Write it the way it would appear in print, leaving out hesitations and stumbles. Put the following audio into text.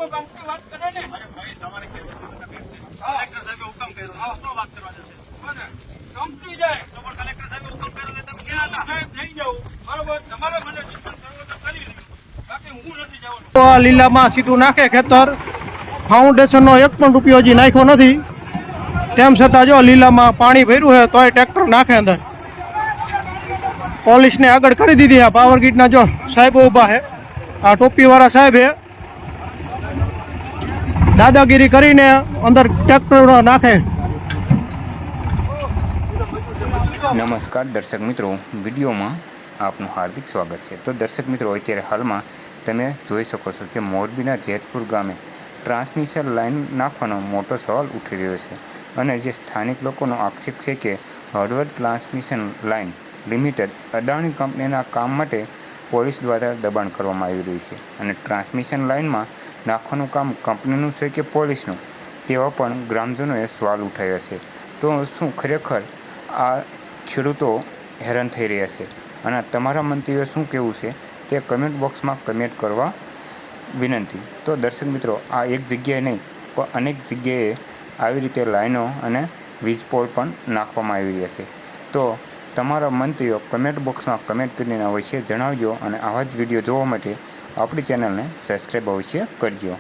કોઈ કંપની વાત કરે ને. અરે ભાઈ તમારે કેવું કલેક્ટર સાહેબે હુકમ કર્યો તો વાત કરવા જશે કંપની જાય તો પણ કલેક્ટર સાહેબે હુકમ કર્યો તમે ક્યાં હતા સાહેબ થઈ જાવ બરોબર. તમારે મને ચિંતન કરવું તો કરી લ્યો, બાકી હું નથી જવાનું. તો આ લીલામાં સીધું નાખે ખેતર. ફાઉન્ડેશનનો 1 પણ રૂપિયો હજી નાખ્યો નથી, તેમ છતાં જો લીલામાં પાણી ભર્યું છે તોય ટ્રેક્ટર નાખે અંદર. પોલીસને આગળ કરી દીધી. આ પાવર ગ્રીડના જો સાહેબો ઊભા છે, આ ટોપીવાળા સાહેબ છે, દાદાગીરી કરીને અંદર ટ્રેક્ટર નાખે. નમસ્કાર દર્શક મિત્રો, વિડીયોમાં આપનું હાર્દિક સ્વાગત છે. તો દર્શક મિત્રો, અત્યારે હાલમાં તમે જોઈ શકો છો કે મોરબીના જેતપુર ગામે ટ્રાન્સમિશન લાઇન નાખવાનો મોટો સવાલ ઉઠી રહ્યો છે અને જે સ્થાનિક લોકોનો આક્ષેપ છે કે Halvad transmission line limited Adani કંપનીના કામ માટે પોલીસ દ્વારા દબાણ કરવામાં આવી રહ્યું છે અને ટ્રાન્સમિશન લાઇનમાં નાખવાનું કામ કંપનીનું છે કે પોલીસનું, તેવા પણ ગ્રામજનોએ સવાલ ઉઠાવ્યા છે. તો શું ખરેખર આ ખેડૂતો હેરાન થઈ રહ્યા છે અને તમારા મંતવ્ય શું કહેવું છે તે કમેન્ટ બોક્સમાં કમેન્ટ કરવા વિનંતી. તો દર્શક મિત્રો, આ એક જગ્યાએ નહીં પણ અનેક જગ્યાએ આવી રીતે લાઈનો અને વીજ પોલ પણ નાખવામાં આવી રહ્યા છે. તો તમારા મંતવ્યો કમેન્ટ બોક્સમાં કમેન્ટ કરીને અવશ્ય જણાવજો અને આવા જ વિડીયો જોવા માટે આપણી ચેનલને સબસ્ક્રાઈબ અવશ્ય કરજો.